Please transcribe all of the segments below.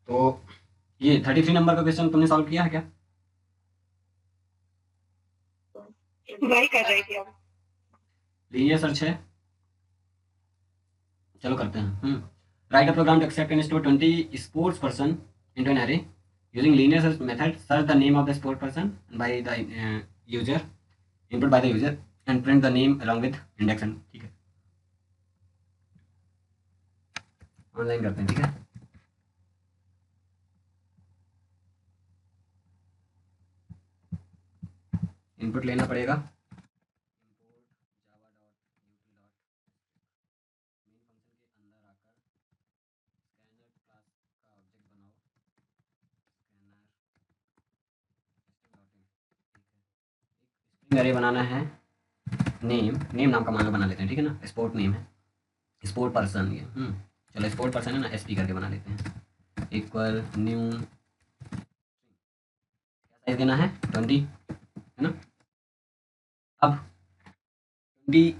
तो ये 33 नंबर का क्वेश्चन तुमने सॉल्व किया है क्या? वही कर रही थी अब। लीनियर सर्च है, चलो करते हैं। Write a program to accept and store 20 sports person into an array using linear search method. Search the name of the sport person by the user, input by the user, and print the name along with index and. ठीक है, online करते हैं। ठीक है, input लेना पड़ेगा। अरे बनाना है, नेम नेम नाम का मान लो बना लेते हैं। ठीक है ना, स्पोर्ट नेम है, स्पोर्ट पर्सन ये। चलो स्पोर्ट पर्सन है ना, एसपी करके बना लेते हैं। इक्वल न्यू, साइज देना है 20, है ना। अब 20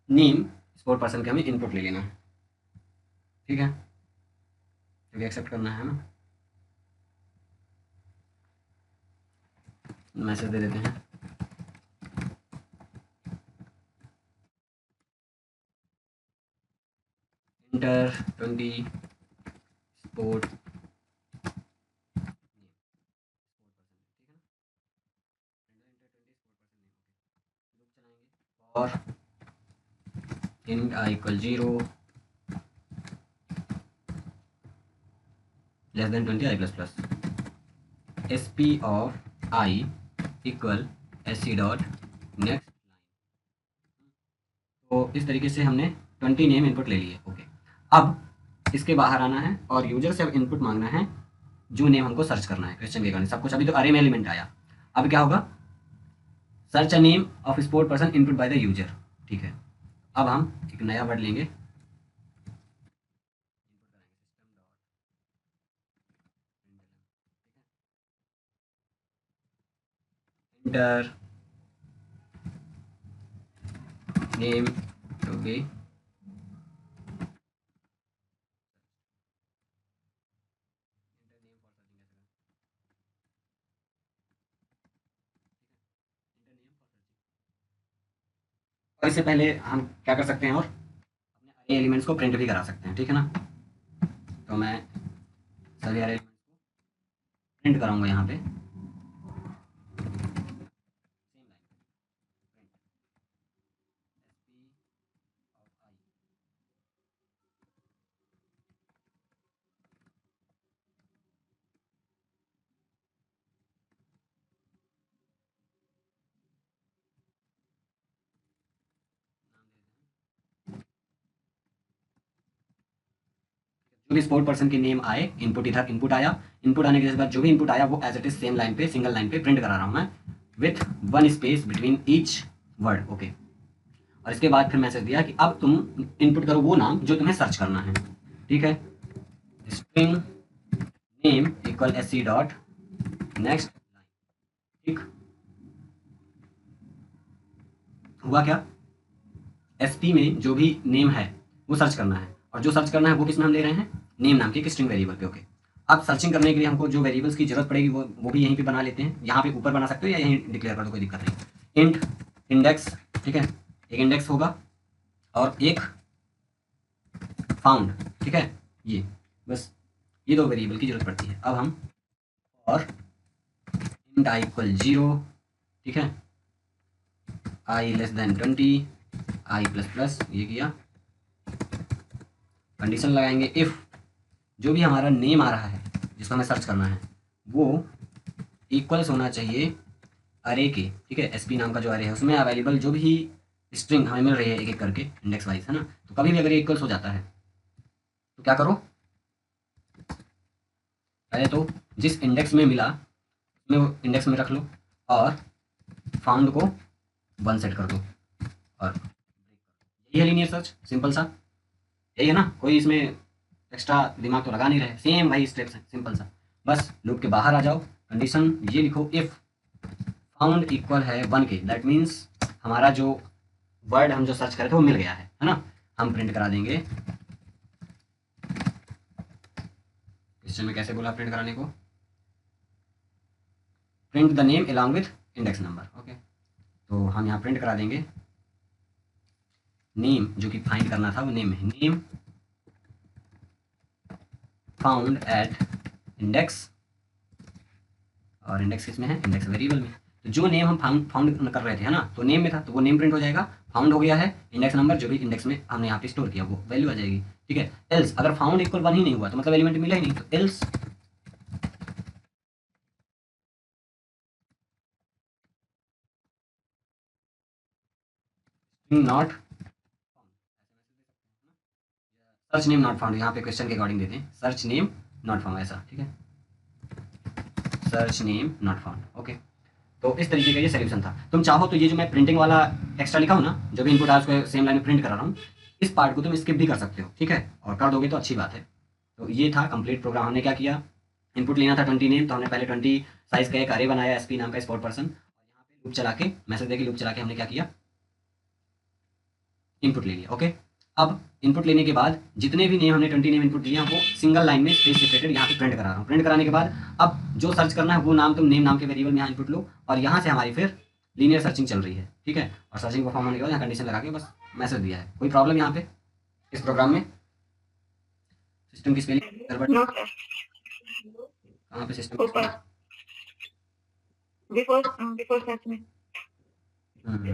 नेम स्पोर्ट पर्सन के हमें इनपुट ले लेना है। ठीक है, क्योंकि एक्सेप्ट करना है ना। मैसेज दे देते हैं, इंटर 20 स्पोर्ट, और int I इक्वल 0 less than 20 I plus plus, S P of I equal S C dot next. तो इस तरीके से हमने 20 नेम इनपुट ले लिए। ओके, अब इसके बाहर आना है और यूजर से अब इनपुट मांगना है जो नेम हमको सर्च करना है क्वेश्चन के अकॉर्डिंग सब कुछ। अभी तो अरे में एलिमेंट आया, अब क्या होगा, search a name of sport person input by the user. ठीक है, अब हम एक नया वर्ड लेंगे, इंटर नेम टू बी, और इससे पहले हम क्या कर सकते हैं, और अपने अरे एलिमेंट्स को प्रिंट भी करा सकते हैं। ठीक है ना, तो मैं सभी अरे प्रिंट कराऊंगा यहाँ पे। जो भी स्पोर्ट पर्सन की नेम आए, इनपुट इधर इनपुट आया, इनपुट आने के बाद जो भी इनपुट आया वो as it is same line पे, सिंगल लाइन पे प्रिंट करा रहा हूँ मैं, with one space between each word. Okay, और इसके बाद फिर मैसेज दिया कि अब तुम इनपुट करो वो नाम जो तुम्हें सर्च करना है। ठीक है, string name equal S C dot next. ठीक, हुआ क्या, एसपी में जो भी नेम है वो सर्च करना है, और जो सर्च करना है वो किस में हम ले रहे हैं, नेम नाम के एक स्ट्रिंग वेरिएबल पे। ओके, अब सर्चिंग करने के लिए हमको जो वेरिएबल्स की जरूरत पड़ेगी वो भी यहीं पे बना लेते हैं। यहाँ पे ऊपर बना सकते हो या यहीं डिक्लेयर कर दो, कोई दिक्कत नहीं। इंट इंडेक्स, ठीक है, एक इंडेक्स होगा और एक फाउंड। ठीक है, ये बस ये दो वेरिएबल की जरूरत पड़ती है। अब हम और इंट आई इक्वल 0, ठीक है, आई लेस देन 20 आई प्लस प्लस, ये किया। कंडीशन लगाएंगे इफ़ जो भी हमारा नेम आ रहा है जिसको हमें सर्च करना है वो इक्वल्स होना चाहिए अरे के। ठीक है, एसपी नाम का जो अरे है उसमें अवेलेबल जो भी स्ट्रिंग हमें मिल रही है एक एक करके इंडेक्स वाइज, है ना। तो कभी भी अगर ये इक्वल्स हो जाता है तो क्या करो, पहले तो जिस इंडेक्स में मिला उसमें वो इंडेक्स में रख लो और फाउंड को 1 सेट कर दो। और यही है लीनियर सर्च, सिंपल सा यही है ना, कोई इसमें एक्स्ट्रा दिमाग तो लगा नहीं रहे, सेम वही स्टेप्स हैं, सिंपल सा। बस लूप के बाहर आ जाओ, कंडीशन ये लिखो इफ़ फाउंड इक्वल है 1 के, दैट मीन्स हमारा जो वर्ड हम जो सर्च करे थे वो मिल गया है ना। हम प्रिंट करा देंगे क्वेश्चन में कैसे बोला प्रिंट कराने को, print the name along with index number. Okay, तो हम यहाँ प्रिंट करा देंगे नेम, जो कि फाइंड करना था वो नेम है, नेम फाउंड एट इंडेक्स, और इंडेक्स किस में है, इंडेक्स वेरिएबल में। तो जो नेम हम फाउंड कर रहे थे है ना, तो नेम में था, तो वो नेम प्रिंट हो जाएगा। फाउंड हो गया है, इंडेक्स नंबर जो भी इंडेक्स में हमने यहाँ पे स्टोर किया वो वैल्यू आ जाएगी। ठीक है, एल्स अगर फाउंड इक्वल 1 ही नहीं हुआ तो मतलब एलिमेंट मिला ही नहीं, तो else not search name not found, यहाँ पे क्वेश्चन के अकॉर्डिंग देते हैं सर्च नेम नॉट फाउंड ऐसा। ठीक है, search name not found. Okay, तो इस तरीके का ये सोल्यूशन था। तुम चाहो तो ये जो मैं प्रिंटिंग वाला एक्स्ट्रा लिखा हूँ ना, जो भी इनपुट आज को सेम लाइन में प्रिंट करा रहा हूँ, इस पार्ट को तुम स्किप भी कर सकते हो। ठीक है, और कर दोगे तो अच्छी बात है। तो ये था कंप्लीट प्रोग्राम। हमने क्या किया, इनपुट लेना था 20 नेम, तो हमने पहले 20 साइज का एक अरे बनाया एसपी नाम का स्पोर्ट पर्सन, और यहाँ पे लूप चला के मैसेज देके लूप चला के हमने क्या किया, इनपुट ले लिया। ओके, अब इनपुट लेने के बाद जितने भी नेम हमने 20 नेम इनपुट दिए हैं वो सिंगल लाइन में स्पेस सेपरेटेड यहाँ पे प्रिंट करा रहा हूँ। प्रिंट कराने के बाद अब जो सर्च करना है वो नाम तुम नेम नाम के वेरिएबल में यहाँ इनपुट लो, और यहाँ से हमारी फिर लीनियर सर्चिंग चल रही है। ठीक है, और सर्चिंग परफॉर्म होने के बाद यहाँ कंडीशन लगा के बस मैसेज दिया है। कोई प्रॉब्लम यहाँ पे इस प्रोग्राम में, सिस्टम की स्पेलिंग गड़बड़ नो सर, कहाँ पे, सिस्टम की ऊपर स्पेलिंग बिफोर सर्च में,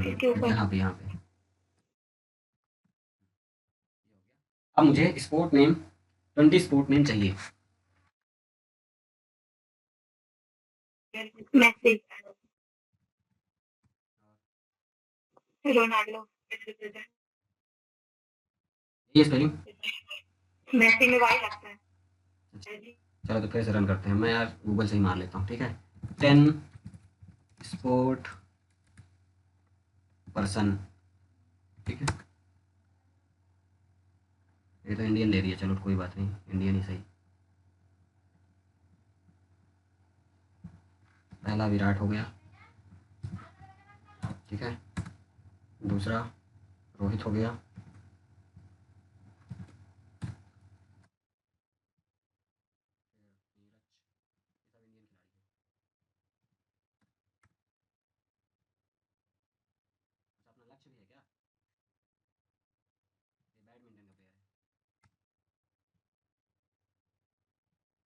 इसके ऊपर। यहाँ पे अब मुझे स्पोर्ट नेम 20 स्पोर्ट नेम चाहिए। मैसी, रोनाल्डो, ये स्पेलिंग, मैसी में वाई लगता है। चलो तो फिर से रन करते हैं, मैं यार गूगल से ही मार लेता हूँ। ठीक है, 10 स्पोर्ट पर्सन। ठीक है, ये तो इंडियन ले रही है, चलो कोई बात नहीं, इंडियन ही सही। पहला विराट हो गया, ठीक है, दूसरा रोहित हो गया, अपना लक्ष्य भी है क्या, ये बैडमिंटन का प्लेयर है,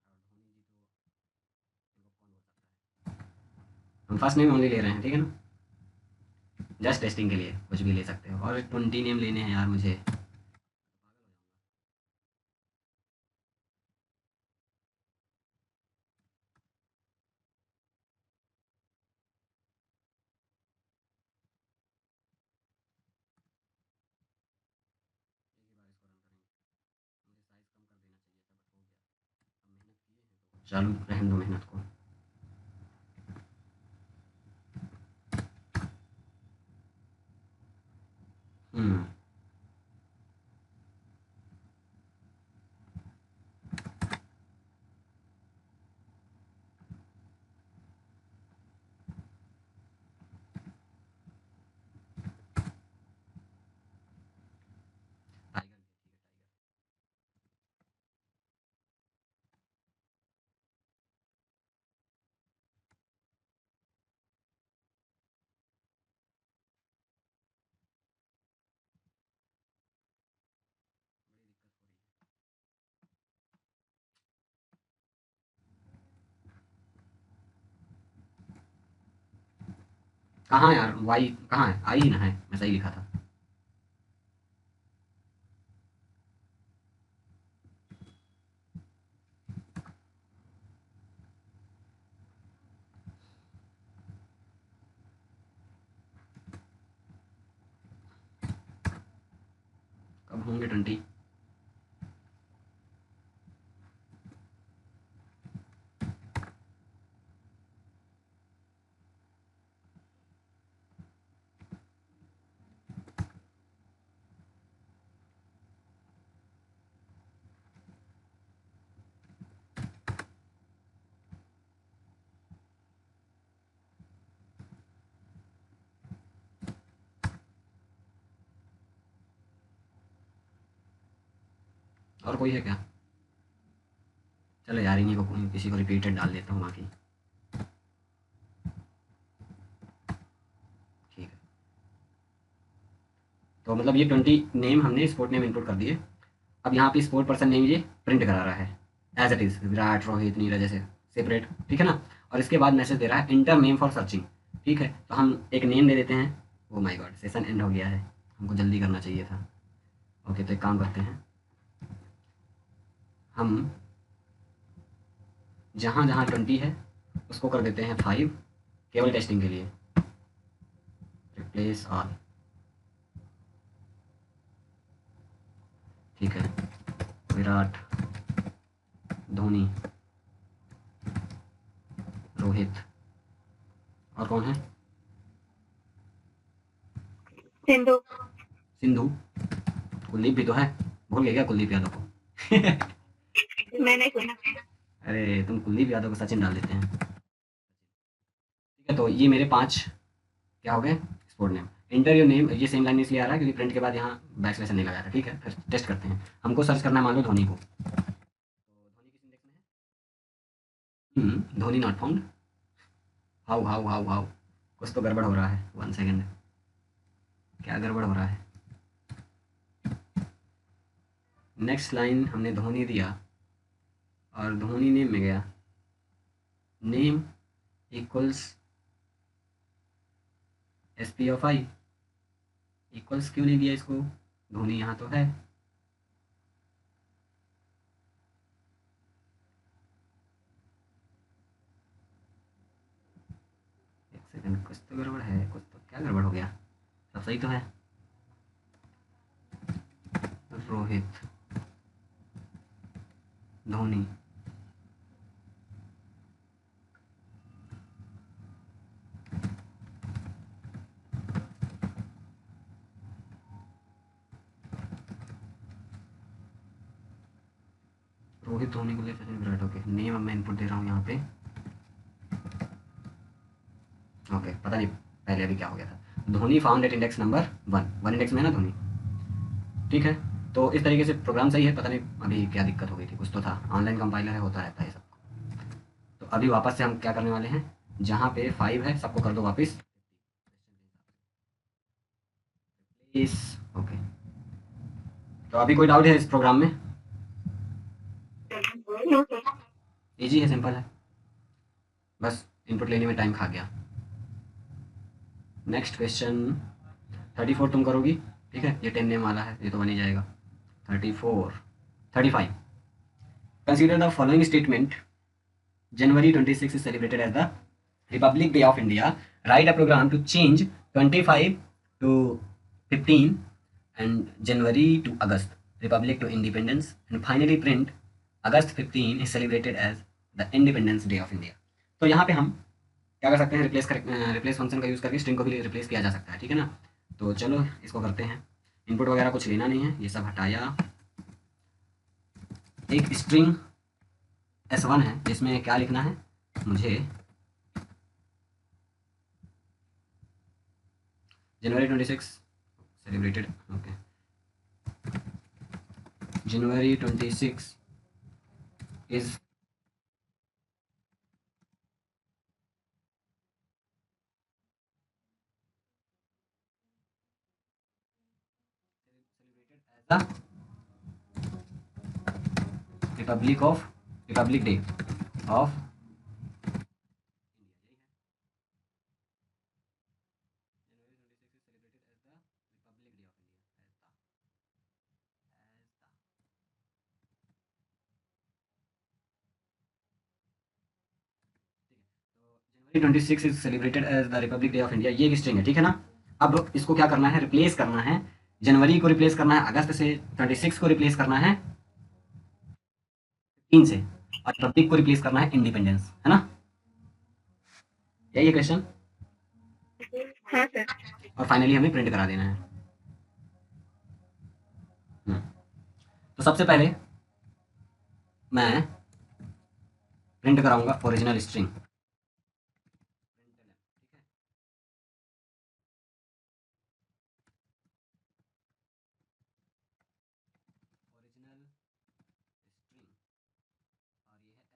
और धोनी जी तो इनको कौन बोल सकता है। हम फर्स्ट नेम ओनली ले रहे हैं, ठीक है ना, जस्ट टेस्टिंग के लिए कुछ भी ले सकते हो, और 20 नेम लेने हैं यार मुझे। चालू रहने दो मेहनत को। हम्म, टाइगर, कहाँ है यार, वाई कहाँ है, आई ही ना है, मैं सही लिखा था। कब होंगे 20, और कोई है क्या, चलो यार इन्हीं को किसी को रिपीटेड डाल देता हूँ बाकी। ठीक है, तो मतलब ये 20 नेम हमने स्पोर्ट नेम इनपुट कर दिए। अब यहाँ पे स्पोर्ट पर्सन नेम ये प्रिंट करा रहा है as it is, Virat, Rohit, Neeraj ऐसे सेपरेट, ठीक है ना। और इसके बाद मैसेज दे रहा है इंटर नेम फॉर सर्चिंग। ठीक है, तो हम एक नेम दे देते हैं। Oh my God, session and हो गया है, हमको जल्दी करना चाहिए था। ओके, तो एक काम करते हैं, हम जहाँ जहाँ 20 है उसको कर देते हैं 5, केवल टेस्टिंग के लिए। रिप्लेस ऑल, ठीक है। विराट, धोनी, रोहित, और कौन है? सिंधु। सिंधु। कुलदीप भी तो है, भूल गए क्या कुलदीप यादव को? मैंने सुना। अरे तुम कुलदीप यादव को सचिन डाल देते हैं। ठीक है, तो ये मेरे 5 क्या हो गए sport name. Inter your name, ये सेम लाइन इसलिए आ रहा है क्योंकि प्रिंट के बाद यहाँ बैक स्लैश नहीं लगाया था। ठीक है, फिर टेस्ट करते हैं। हमको सर्च करना है मान लो धोनी को, तो धोनी किस इंडेक्स में है? Dhoni not found. How how how how, कुछ तो गड़बड़ हो रहा है। 1 सेकेंड, क्या गड़बड़ हो रहा है? नेक्स्ट लाइन हमने धोनी दिया और धोनी नेम में गया, name equals S P of I, equals क्यों नहीं दिया इसको? धोनी यहाँ तो है। एक सेकंड, कुछ तो गड़बड़ है, कुछ तो, क्या गड़बड़ हो गया? सब सही तो है। रोहित, धोनी, रोहित, धोनी को ले सचिन, विराट। ओके, नेम अब मैं इनपुट दे रहा हूँ यहाँ पे। ओके, पता नहीं पहले अभी क्या हो गया था। Dhoni found at index number 1 index में है ना धोनी। ठीक है, तो इस तरीके से प्रोग्राम सही है। पता नहीं अभी क्या दिक्कत हो गई थी, कुछ तो था। ऑनलाइन कंपाइलर है, होता रहता है सब। तो अभी वापस से हम क्या करने वाले हैं, जहाँ पे 5 है सबको कर दो वापस इस। ओके, तो अभी कोई डाउट है इस प्रोग्राम में? No sir. इजी है, सिंपल है, बस इनपुट लेने में टाइम खा गया। नेक्स्ट क्वेश्चन 34 तुम करोगी। ठीक है, ये 10 नेम वाला है, ये तो बन ही जाएगा। 34, 35, consider the following statement. January 26 is celebrated as the Republic Day of India. Write a program to change 25 to 15 and January to August, Republic to Independence, and finally print August 15 is celebrated as the Independence Day of India. तो यहाँ पे हम क्या कर सकते हैं, replace function का use करके स्ट्रिंग को भी रिप्लेस किया जा सकता है। ठीक है ना, तो चलो इसको करते हैं। इनपुट वगैरह कुछ लेना नहीं है, ये सब हटाया। एक स्ट्रिंग S1 है जिसमें क्या लिखना है मुझे, January 26 celebrated. Okay, January 26 is the Republic Day of January 26 is celebrated as the Republic Day of India. ये एक स्ट्रिंग है, ठीक है ना। अब इसको क्या करना है, रिप्लेस करना है। जनवरी को रिप्लेस करना है अगस्त से, 26 को रिप्लेस करना है 3 से, और रिपब्लिक को रिप्लेस करना है इंडिपेंडेंस, है ना। यही है क्वेश्चन। हाँ सर। और फाइनली हमें प्रिंट करा देना है। तो सबसे पहले मैं प्रिंट कराऊंगा ओरिजिनल स्ट्रिंग। ओरिजिनल स्ट्रिंग, और ये है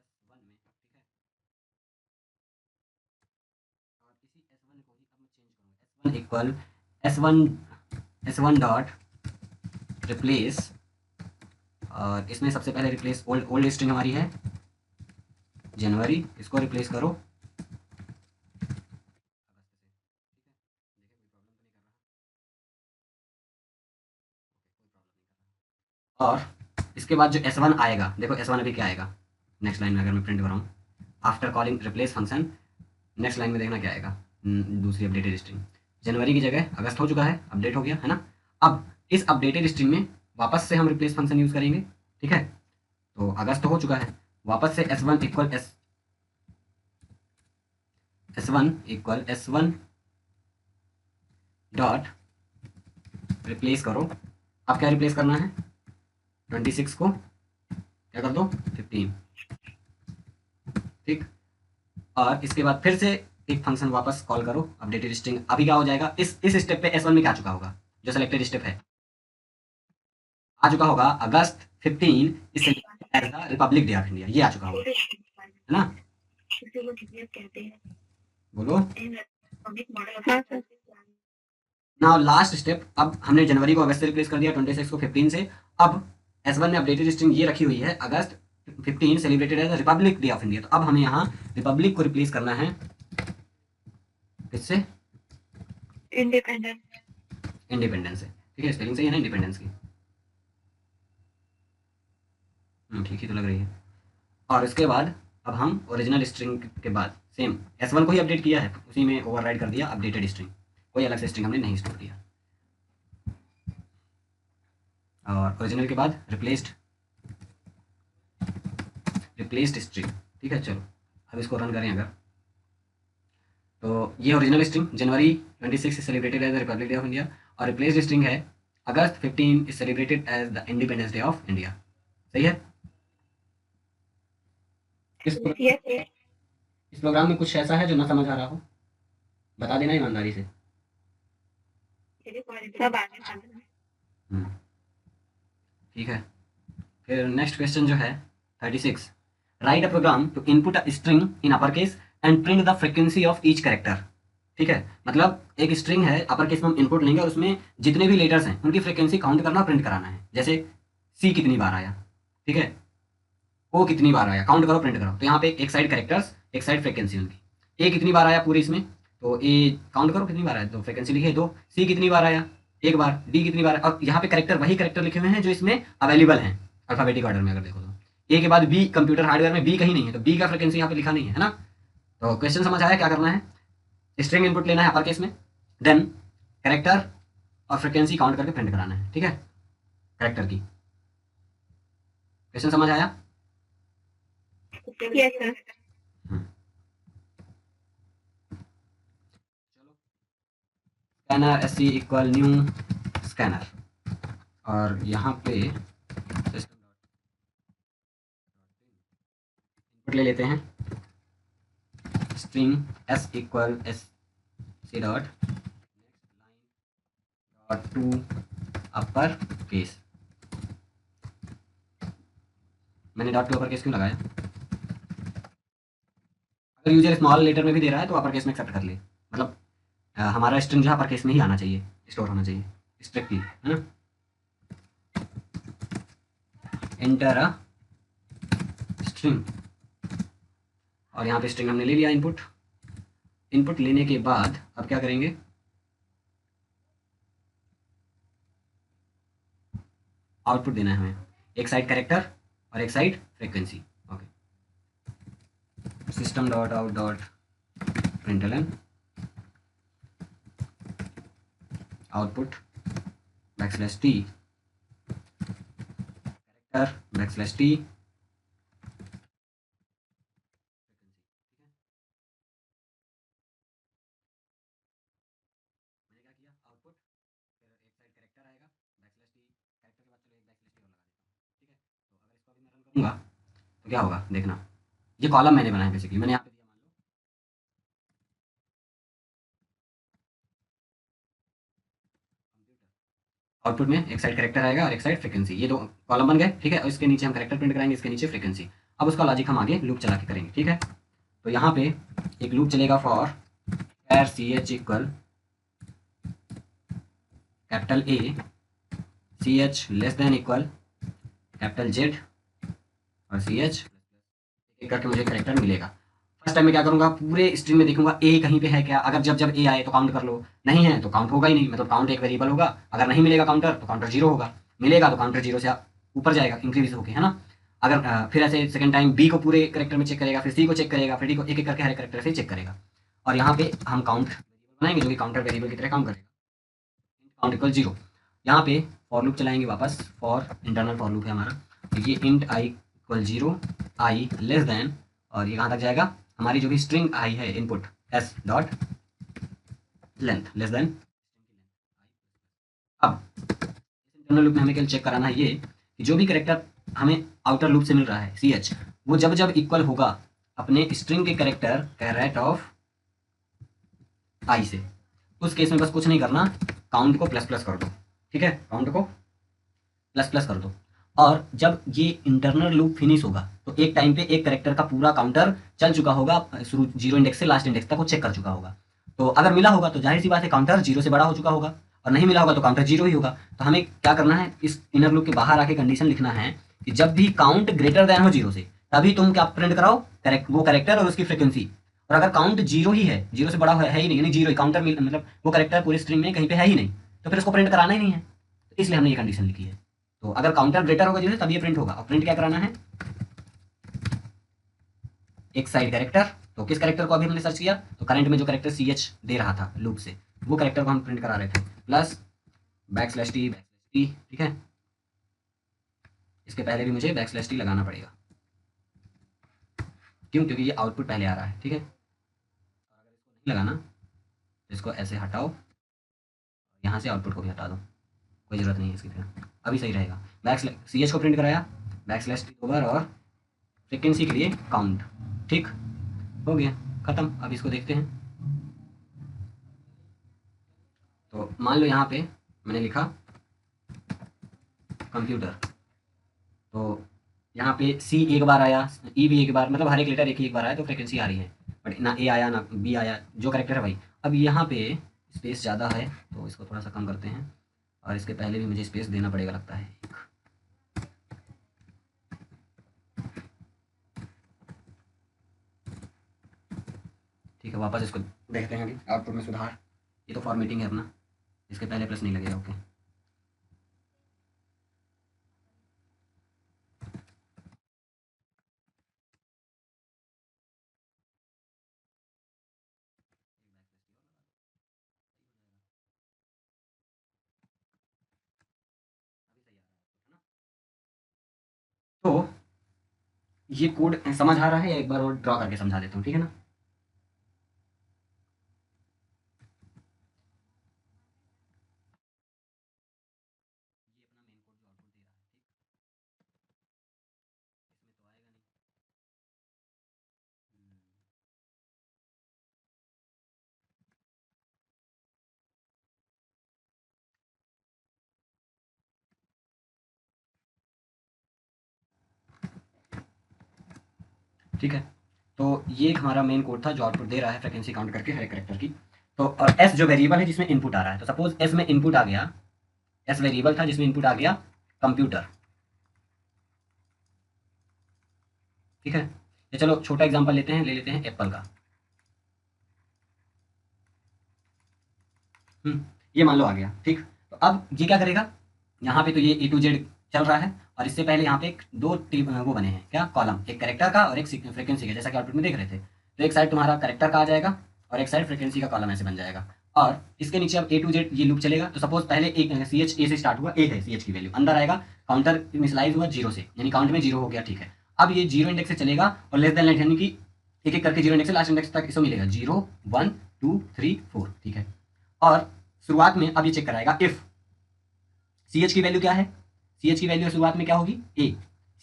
one equal S1 dot replace, और इसमें सबसे पहले रिप्लेस ओल्ड स्ट्रिंग हमारी है जनवरी, इसको रिप्लेस करो और इसके बाद जो S1 आएगा, देखो S1 अभी क्या आएगा नेक्स्ट लाइन में, अगर मैं प्रिंट कराऊँ after calling replace function, next line में देखना क्या आएगा, दूसरी अपडेटेड स्ट्रिंग, जनवरी की जगह अगस्त हो चुका है, अपडेट हो गया है ना। अब इस अपडेटेड स्ट्रिंग में वापस से हम रिप्लेस फंक्शन यूज़ करेंगे, ठीक है। तो अगस्त तो हो चुका है, वापस से S1 equal S1 dot replace करो। अब क्या रिप्लेस करना है, 26 को क्या कर दो 15, ठीक। और इसके बाद फिर से एक फंक्शन वापस कॉल करो अपडेटेड स्ट्रिंग। अभी क्या हो जाएगा, इस स्टेप पे S1 में क्या आ चुका होगा, जो सेलेक्टेड स्टेप है आ चुका होगा August 15 is as the Republic Day of India, ये आ चुका होगा, है ना। बोलो हाँ सर। नाउ लास्ट स्टेप, अब हमने जनवरी को अगस्त से रिप्लेस कर दिया, 26 को 15 से। अब S1 में अपडेटेड स्ट्रिंग ये रखी हुई है August 15 celebrated as Republic Day of India, तो अब हमें यहाँ रिपब्लिक को रिप्लेस करना है किससे, इंडिपेंडेंस से, ठीक है। स्पेलिंग सही है ना इंडिपेंडेंस की, ठीक ही तो लग रही है। और उसके बाद अब हम ओरिजिनल स्ट्रिंग के बाद सेम S1 को ही अपडेट किया है, उसी में ओवरराइड कर दिया अपडेटेड स्ट्रिंग, कोई अलग से स्ट्रिंग हमने नहीं स्टोर किया। और ओरिजिनल के बाद रिप्लेस्ड स्ट्रिंग, ठीक है। चलो अब इसको रन करें अगर, तो ये original string January 26 is celebrated as the Republic Day of India, और रिप्लेस्ड स्ट्रिंग है August 15 is celebrated as the Independence Day of India, सही है। इस प्रोग्राम में कुछ ऐसा है जो ना समझ आ रहा हो, बता देना ईमानदारी से। ठीक है, फिर नेक्स्ट क्वेश्चन जो है 36, write a program to input a string in upper case and print the frequency of each character, ठीक है। मतलब एक स्ट्रिंग है, अपर केस में हम इनपुट लेंगे और उसमें जितने भी लेटर्स हैं उनकी फ्रीक्वेंसी काउंट करना, प्रिंट कराना है। जैसे सी कितनी बार आया, ठीक है, ओ कितनी बार आया, काउंट करो प्रिंट करो। तो यहाँ पे एक साइड कैरेक्टर्स एक साइड फ्रीक्वेंसी उनकी, ए कितनी बार आया पूरी इसमें, तो ए काउंट करो कितनी बार आया, तो फ्रीक्वेंसी लिखिए 2, सी कितनी बार आया एक बार, डी कितनी बार, और यहाँ पे कैरेक्टर वही कैरेक्टर लिखे हुए हैं जो इसमें अवेलेबल हैं अल्फाबेटिक ऑर्डर में। अगर देखो तो ए के बाद बी, कंप्यूटर हार्डवेयर में बी कहीं नहीं है, तो बी का फ्रीक्वेंसी यहाँ पे लिखा नहीं है ना। तो क्वेश्चन समझ आया क्या करना है, स्ट्रिंग इनपुट लेना है अपर केस में, देन कैरेक्टर और फ्रीक्वेंसी काउंट करके प्रिंट कराना है, ठीक है, कैरेक्टर की। क्वेश्चन समझ आया, yes sir. Scanner SC equal new scanner, और यहाँ पे इनपुट ले लेते हैं string S equal SC dot to upper case. मैंने डॉट टू अपर केस क्यों लगाया, अगर यूजर स्मॉल लेटर में भी दे रहा है तो अपर केस में एक्सेप्ट कर ले, मतलब हमारा स्ट्रिंग जो है अपर केस में ही आना चाहिए, स्टोर होना चाहिए स्ट्रिक्टली, है ना। एंटर अ स्ट्रिंग, और यहाँ पे स्ट्रिंग हमने ले लिया इनपुट। इनपुट लेने के बाद अब क्या करेंगे, आउटपुट देना है हमें, एक साइड कैरेक्टर और एक side frequency. Okay, system dot out dot println output backslash T character backslash T, दूंगा तो क्या होगा देखना, ये कॉलम मैंने बनाया बेसिकली, मैंने यहाँ पे दिया, मान लो आउटपुट में एक साइड कैरेक्टर आएगा और एक साइड फ्रीक्वेंसी, ये दो कॉलम बन गए, ठीक है। और इसके नीचे हम कैरेक्टर प्रिंट कराएंगे, इसके नीचे फ्रीक्वेंसी। अब उसका लॉजिक हम आगे लूप चला के करेंगे, ठीक है। तो यहाँ पे एक लूप चलेगा for char C H equal capital A C H less than equal capital Z और सी एच एक करके मुझे करेक्टर मिलेगा। फर्स्ट टाइम में क्या करूंगा, पूरे स्ट्रिंग में देखूंगा ए कहीं पे है क्या, अगर जब जब ए आए तो काउंट कर लो, नहीं है तो काउंट होगा ही नहीं, मतलब काउंट एक वेरिएबल होगा, अगर नहीं मिलेगा काउंटर तो काउंटर जीरो होगा, मिलेगा तो काउंटर जीरो से ऊपर जाएगा इंक्रीज होके, है ना। अगर फिर ऐसे सेकंड टाइम बी को पूरे करेक्टर में चेक करेगा, फिर सी को चेक करेगा, फिर डी को, एक एक करके हर करेक्टर से चेक करेगा। और यहाँ पे हम काउंट बनाएंगे जो कि काउंटर वेरिएबल की तरह काम करेगा, काउंट इक्वल जीरो। यहाँ पे फॉर लूप चलाएंगे वापस, फॉर इंटरनल फॉर लूप है हमारा, तो ये int I equal zero, I less than, और ये कहाँ तक जाएगा, हमारी जो भी स्ट्रिंग आई है input S dot length less than. अब इंटरनल लूप में हमें क्या चेक कराना है, ये कि जो भी करेक्टर हमें आउटर लूप से मिल रहा है सी एच, वो जब जब इक्वल होगा अपने स्ट्रिंग के करेक्टर कैरेट ऑफ आई से, उस केस में बस कुछ नहीं करना, काउंट को प्लस प्लस कर दो, ठीक है, काउंट को प्लस प्लस कर दो। और जब ये इंटरनल लूप फिनिश होगा तो एक टाइम पे एक करेक्टर का पूरा काउंटर चल चुका होगा, शुरू जीरो इंडेक्स से लास्ट इंडेक्स तक वो चेक कर चुका होगा। तो अगर मिला होगा तो जाहिर सी बात है काउंटर जीरो से बड़ा हो चुका होगा, और नहीं मिला होगा तो काउंटर जीरो ही होगा। तो हमें क्या करना है, इस इनर लूप के बाहर आके कंडीशन लिखना है कि जब भी काउंट ग्रेटर देन हो जीरो से, तभी तुम क्या प्रिंट कराओ, वो करेक्टर और उसकी फ्रिक्वेंसी। और अगर काउंट जीरो ही है, जीरो से बड़ा है ही नहीं, यानी जीरो काउंटर मतलब वो करेक्टर पूरी स्ट्रिंग में कहीं पे है ही नहीं, तो फिर उसको प्रिंट कराना ही नहीं है। तो इसलिए हमने ये कंडीशन लिखी है। तो अगर काउंटर ग्रेटर होगा जीरो से तब ये प्रिंट होगा, और प्रिंट क्या कराना है, एक साइड कैरेक्टर। तो किस कैरेक्टर को अभी हमने सर्च किया, तो करंट में जो कैरेक्टर सी एच दे रहा था लूप से, वो कैरेक्टर को हम प्रिंट करा रहे थे, प्लस बैकस्लैश टी, ठीक है। इसके पहले भी मुझे बैकस्लैश टी लगाना पड़ेगा, क्यों, क्योंकि ये आउटपुट पहले आ रहा है, ठीक है। और अगर इसको नहीं लगाना तो इसको ऐसे हटाओ, यहाँ से आउटपुट को भी हटा दो, कोई ज़रूरत नहीं है इसकी तरह, अभी सही रहेगा। बैक सी एच को प्रिंट कराया, बैकस्लैश टी ओवर, और फ्रिक्वेंसी के लिए काउंट, ठीक हो गया, ख़त्म। अब इसको देखते हैं। तो मान लो यहाँ पे मैंने लिखा कंप्यूटर, तो यहाँ पे सी एक बार आया, ई भी एक बार, मतलब हर एक लेटर एक ही एक बार आया तो फ्रिक्वेंसी आ रही है, बट ना ए आया ना बी आया, जो करेक्टर है भाई। अब यहाँ पे स्पेस ज़्यादा है तो इसको थोड़ा सा कम करते हैं, और इसके पहले भी मुझे स्पेस देना पड़ेगा लगता है। ठीक है, वापस इसको देखते हैं अभी आउटपुट में सुधार। ये तो फॉर्मेटिंग है अपना, इसके पहले प्लस नहीं लगेगा, ओके। तो ये कोड समझ आ रहा है, या एक बार और ड्रॉ करके समझा देता हूँ, ठीक है ना। ये अपना मेन कोड जो आउटपुट दे रहा है, ठीक, इसमें तो आएगा नहीं। ठीक है, तो ये एक हमारा मेन कोड था जो आउटपुट दे रहा है फ्रिक्वेंसी काउंट करके हर एक करेक्टर की। तो और एस जो वेरिएबल है जिसमें इनपुट आ रहा है, तो सपोज एस में इनपुट आ गया, एस वेरिएबल था जिसमें इनपुट आ गया कंप्यूटर, ठीक है। ये चलो छोटा एग्जांपल लेते हैं, ले लेते हैं एप्पल का। ये मान लो आ गया, ठीक। तो अब ये क्या करेगा, यहाँ पे तो ये ए टू जेड चल रहा है, और इससे पहले यहाँ पे एक दो वो बने हैं क्या, कॉलम, एक करेक्टर का और एक फ्रिक्वेंसी का, जैसा कि आउटपुट में देख रहे थे। तो एक साइड तुम्हारा करेक्टर का आ जाएगा और एक साइड फ्रिक्वेंसी का कॉलम ऐसे बन जाएगा, और इसके नीचे अब ए टू जेड ये लूप चलेगा। तो सपोज पहले एक सी एच ए से स्टार्ट हुआ, ए है सी एच की वैल्यू, अंदर आएगा, काउंटर इनिशियलाइज हुआ जीरो से, यानी काउंट में जीरो हो गया, ठीक है। अब ये जीरो इंडेक्स से चलेगा और लेस देन लेट, यानी कि एक एक करके जीरो इंडेक्स से लास्ट इंडेक्स तक इसको मिलेगा, 0 1 2 3 4, ठीक है। और शुरुआत में अब ये चेक कराएगा इफ सी एच की वैल्यू क्या है, सी एच की वैल्यू शुरुआत में क्या होगी, ए,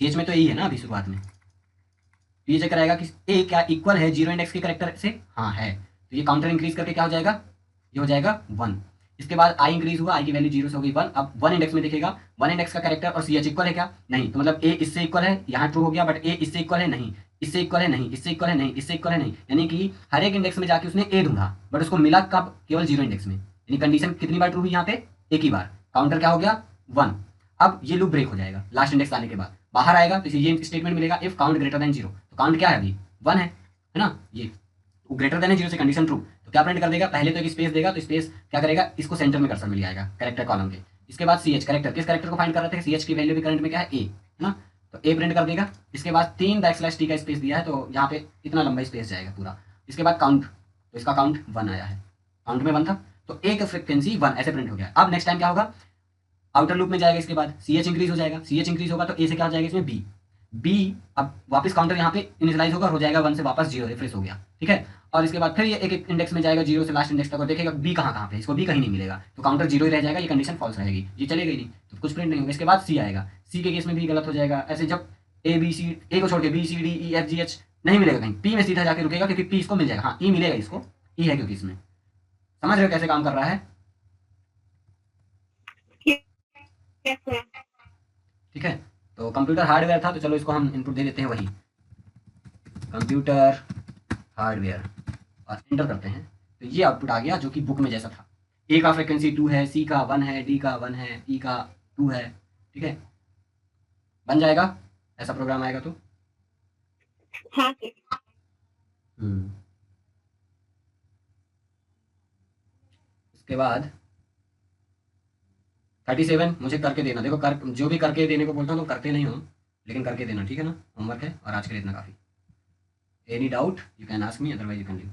सी एच में तो ए है ना अभी शुरुआत में, तो ये चेक कराएगा कि ए क्या इक्वल है जीरो इंडेक्स के करेक्टर से, हाँ है, तो ये काउंटर इंक्रीज करके क्या हो जाएगा, ये हो जाएगा 1। इसके बाद आई इंक्रीज हुआ, आई की वैल्यू जीरो से हो गई 1। अब 1 इंडेक्स में देखेगा 1 इंडेक्स का करेक्टर और सी एच इक्वल है क्या, नहीं, तो मतलब ए इससे इक्वल है, यहाँ ट्रू हो गया, बट ए इससे इक्वल है नहीं, इससे इक्वल है नहीं, इससे इक्वल है नहीं, इससे इक्वल है नहीं, यानी कि हर एक इंडेक्स में जाके उसने ए ढूंढा, बट उसको मिला कब, केवल जीरो इंडेक्स में, यानी कंडीशन कितनी बार ट्रू हुई यहाँ पे, एक ही बार, काउंटर क्या हो गया 1। अब ये लूप ब्रेक हो जाएगा लास्ट इंडेक्स आने के बाद, बाहर आएगा तो ये स्टेटमेंट मिलेगा इफ काउंट ग्रेटर देन 0। तो काउंट क्या है अभी 1 है ना, ये ग्रेटर देन है 0 से कंडीशन ट्रू, तो क्या प्रिंट कर देगा, पहले तो एक स्पेस देगा, तो स्पेस क्या करेगा, इसको सेंटर में कर्सर मिल जाएगा कैरेक्टर कॉलम के। इसके बाद सी एच कैरेक्टर, किस कैरेक्टर को फाइंड कर रहे थे, सी एच की वैल्यू भी करंट में क्या है ए, है ना, तो ए प्रिंट कर देगा। इसके बाद 3 बैकस्लैश टी का स्पेस दिया है, तो यहाँ पे इतना लंबा स्पेस जाएगा पूरा। इसके बाद काउंट, तो इसका काउंट 1 आया है, काउंट में 1 था, तो ए का फ्रिक्वेंसी 1 ऐसे प्रिंट हो गया। अब नेक्स्ट टाइम क्या होगा, आउटर लूप में जाएगा, इसके बाद सी एच इंक्रीज हो जाएगा, सी एच इंक्रीज होगा तो ए से क्या हो जाएगा इसमें बी, बी अब वापस काउंटर यहाँ पे इनिशियलाइज होगा, हो जाएगा 1 से वापस 0 रिफ्रेश हो गया, ठीक है। और इसके बाद फिर ये एक एक इंडेक्स में जाएगा 0 से लास्ट इंडेक्स तक और देखेगा बी कहाँ कहाँ पे, इसको बी कहीं नहीं मिलेगा, तो काउंटर 0 ही रह जाएगा, ये कंडीशन फॉल्स रहेगी, ये चलेगा ही नहीं, तो कुछ प्रिंट नहीं होगा। इसके बाद सी आएगा, सी के केस में भी गलत हो जाएगा, ऐसे जब ए बी सी, ए को छोड़ के B C D E F G H नहीं मिलेगा कहीं, पी में सीधा जाके रुकेगा क्योंकि पी इसको मिल जाएगा, हाँ ई मिलेगा इसको, ई है क्योंकि इसमें, समझ रहे हो कैसे काम कर रहा है, yes sir. ठीक है। तो कंप्यूटर हार्डवेयर था, तो चलो इसको हम इनपुट दे देते हैं वही कंप्यूटर हार्डवेयर और एंटर करते हैं, तो ये आउटपुट आ गया जो कि बुक में जैसा था। ए का फ्रिक्वेंसी 2 है, सी का 1 है, डी का 1 है, ई का 2 है, ठीक है, बन जाएगा ऐसा प्रोग्राम आएगा तो। हाँ sir. इसके बाद 37 मुझे करके देना, देखो कर जो भी करके देने को बोलता हूँ तो करते नहीं हो, लेकिन करके देना, ठीक है ना, होमवर्क है और आज के लिए इतना काफ़ी। Any doubt you can ask me, otherwise you can leave.